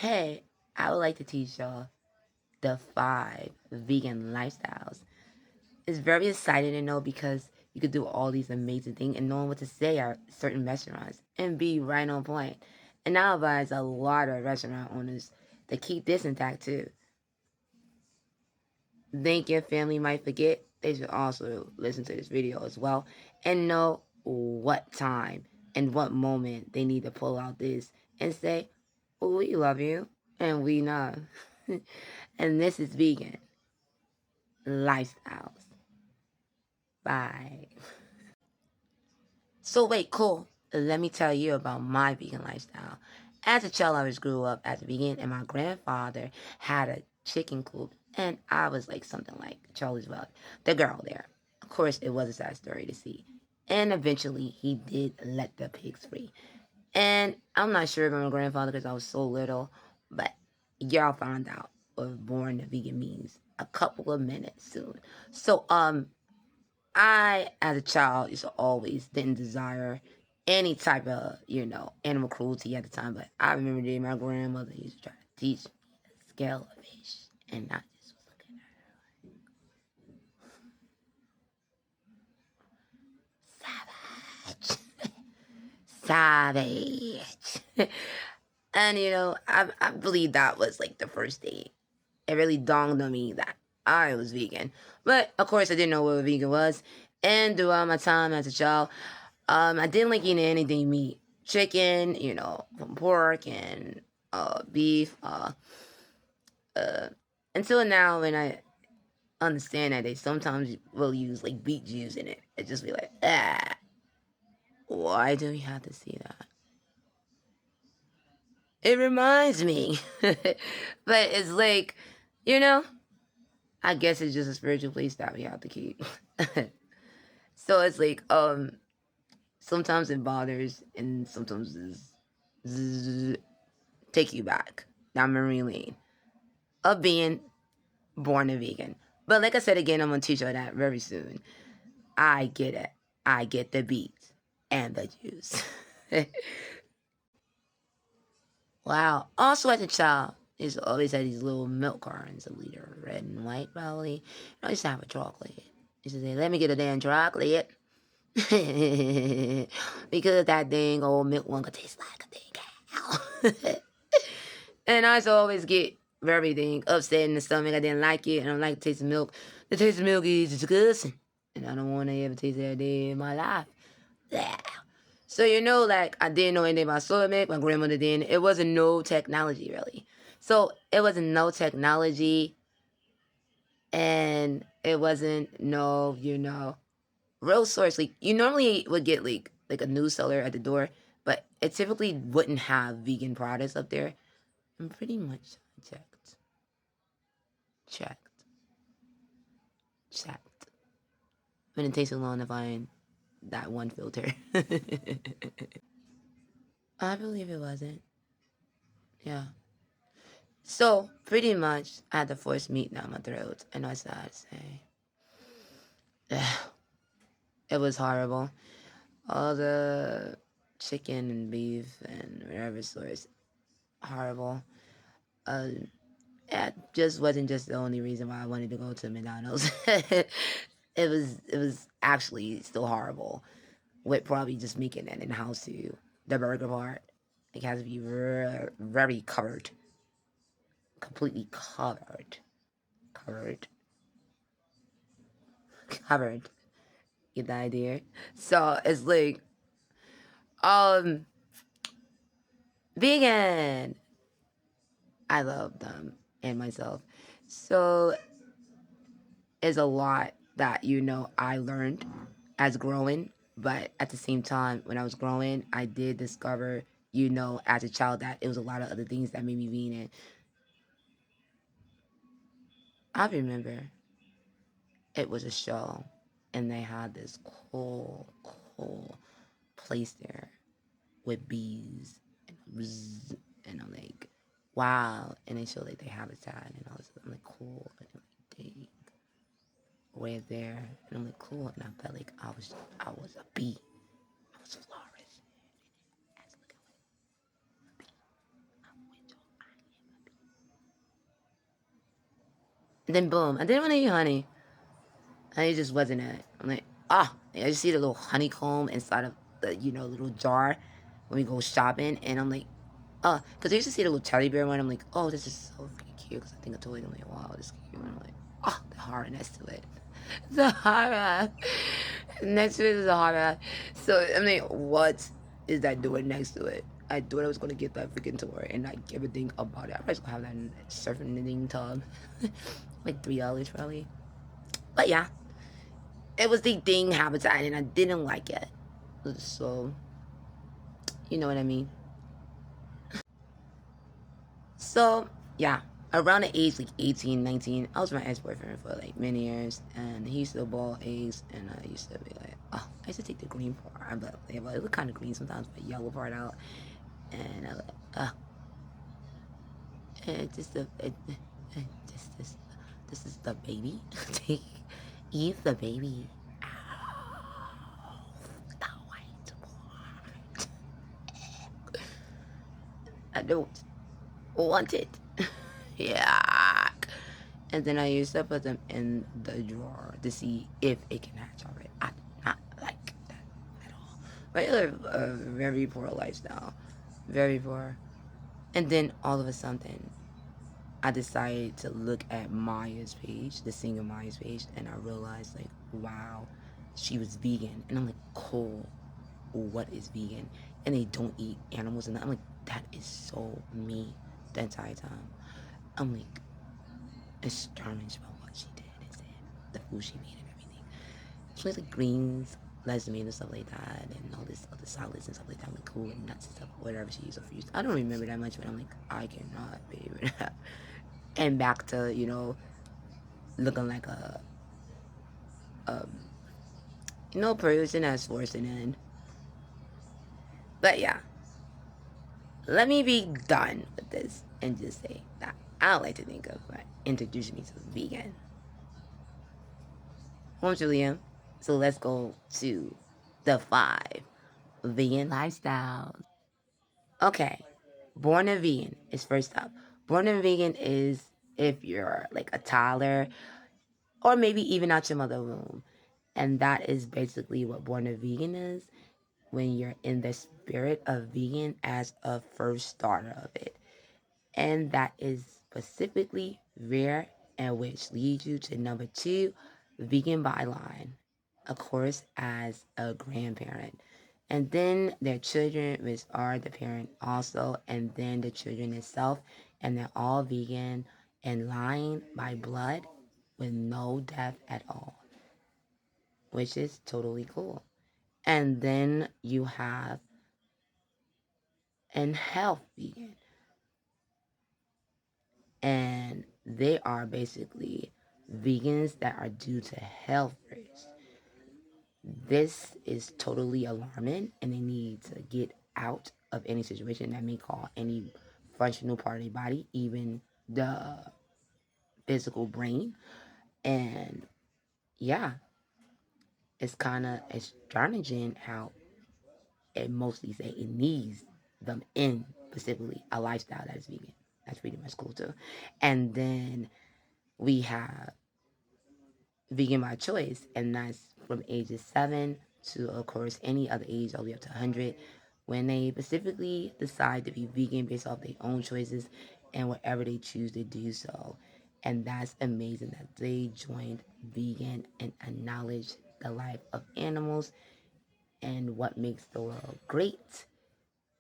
Hey, I would like to teach y'all the 5 vegan lifestyles. It's very exciting to know because you could do all these amazing things and knowing what to say at certain restaurants and be right on point. And I advise a lot of restaurant owners to keep this intact too. Think your family might forget, they should also listen to this video as well and know what time and what moment they need to pull out this and say, we love you and we know. And this is vegan lifestyles. Bye. So wait, cool. Let me tell you about my vegan lifestyle. As a child, I always grew up as a vegan, and my grandfather had a chicken coop, and I was like something like Charlie's Well, the girl there. Of course, it was a sad story to see. And eventually, he did let the pigs free. And I'm not sure about my grandfather because I was so little, but y'all found out what born a vegan means a couple of minutes soon. So, I, as a child, used to always didn't desire any type of, animal cruelty at the time. But I remember that my grandmother used to try to teach me the scale of fish. And I just was looking at her savage. Savage. And, I believe that was like the first day. It really dawned on me that I was vegan. But, of course, I didn't know what a vegan was. And throughout my time as a child, I didn't like eating anything meat. Chicken, from pork and beef. Until now, when I understand that they sometimes will use like beet juice in it, it just be like, why do we have to see that? It reminds me, but it's like, I guess it's just a spiritual place that we have to keep. So it's like, sometimes it bothers and sometimes it's take you back down memory lane of being born a vegan. But like I said again, I'm gonna teach you that very soon. I get it. I get the beets and the juice. Wow. Also as a child, I used to always have these little milk cartons, a liter, red and white probably. I used to have a chocolate. I used to say, let me get a damn chocolate. Because that dang old milk one could taste like a dang cow. And I used to always get very dang upset in the stomach. I didn't like it. I don't like the taste of milk. The taste of milk is disgusting. And I don't want to ever taste that day in my life. Yeah. So, like, I didn't know anything about soy milk. My grandmother didn't. It wasn't no technology, really. So, it wasn't no technology. And it wasn't no, real source. Like, you normally would get, like a news seller at the door. But it typically wouldn't have vegan products up there. I'm pretty much checked. Checked. Checked. But it takes so long to find that one filter. I believe it wasn't. Yeah. So, pretty much, I had to force meat down my throat. And I started to say, ugh, it was horrible. All the chicken and beef and whatever source, horrible. It just wasn't just the only reason why I wanted to go to McDonald's. it was actually still horrible. With probably just making it in the house too. The burger part, it has to be very, very covered, completely covered, covered, covered. Get the idea? So it's like, um, vegan. I love them and myself. So it's a lot that I learned as growing, but at the same time, when I was growing, I did discover, as a child, that it was a lot of other things that made me vegan. I remember it was a show, and they had this cool place there with bees and bzz, and I'm like, wow. And they showed like their habitat, and I'm like, cool. And I'm like, dang, way there, and I'm like, cool. And I felt like I was a bee. I was flourishing. As look at what a bee. I'm with y'all. And then boom, I didn't want to eat honey. Honey just wasn't it. I'm like, ah, I just see the little honeycomb inside of the, little jar when we go shopping. And I'm like, because I used to see the little teddy bear one. I'm like, oh, this is so freaking cute. Because I think I told you, I'm like, wow, this is cute. And I'm like, oh, the horror next to it. The horror. Next to it is a horror. So, I'm like, what is that doing next to it? I thought I was going to get that freaking toy and not give a thing about it. I probably going to have that surfing knitting tub. Like $3 probably. But yeah, it was the thing habitat and I didn't like it. So, you know what I mean? So, yeah, around the age like 18, 19, I was with my ex-boyfriend for like many years, and he used to ball eggs, and I used to be like, oh, I used to take the green part, but it looked kind of green sometimes, but yellow part out, and I was like, this is the baby. Take, eat the baby. Ow, the white part. I don't want it. Yeah. And then I used to put them in the drawer to see if it can hatch already. I did not like that at all. But I live a very poor lifestyle. Very poor. And then all of a sudden, I decided to look at Maya's page, the singer Maya's page, and I realized, like, wow, she was vegan. And I'm like, cool, what is vegan? And they don't eat animals. And I'm like, that is so me the entire time. I'm like, astonished by what she did and said, the food she made and everything. She makes like greens, lesbian and stuff like that, and all this other salads and stuff like that. I'm like, cool, and nuts and stuff, whatever she used or used. I don't remember that much, but I'm like, I cannot be with that. And back to, looking like a, um, person that's forcing in. But yeah, let me be done with this and just say that I don't like to think of like introducing me to vegan. Home Julian. So let's go to the 5 vegan lifestyles. Okay, born a vegan is first up. Born a vegan is if you're like a toddler or maybe even out your mother womb. And that is basically what born a vegan is, when you're in the spirit of vegan as a first starter of it. And that is specifically rare, and which leads you to number 2, vegan byline, of course, as a grandparent. And then their children, which are the parent also, and then the children itself, and they're all vegan and line by blood with no death at all, which is totally cool. And then you have an health vegan, and they are basically vegans that are due to health first. This is totally alarming, and they need to get out of any situation that may cause any functional part of the body, even the physical brain. And yeah, it's kind of astonishing how it mostly say it needs them in specifically a lifestyle that is vegan. That's pretty much cool too. And then we have vegan by choice, and that's from ages 7 to, of course, any other age all the way up to 100, when they specifically decide to be vegan based off their own choices and whatever they choose to do so. And that's amazing that they joined vegan and acknowledge the life of animals and what makes the world great.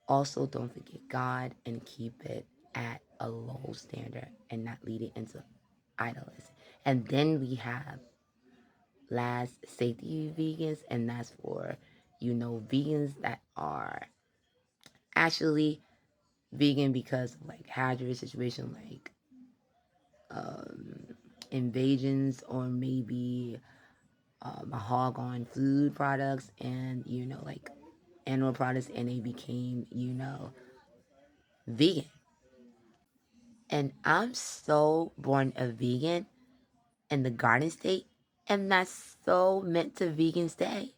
Also, don't forget God and keep it at a low standard and not lead it into idolism. And then we have last safety vegans, and that's for, vegans that are actually vegan because of like hazardous situation like um, invasions, or maybe a hog on food products, and like animal products, and they became vegan. And I'm so born a vegan in the garden state, and that's so meant to vegan stay.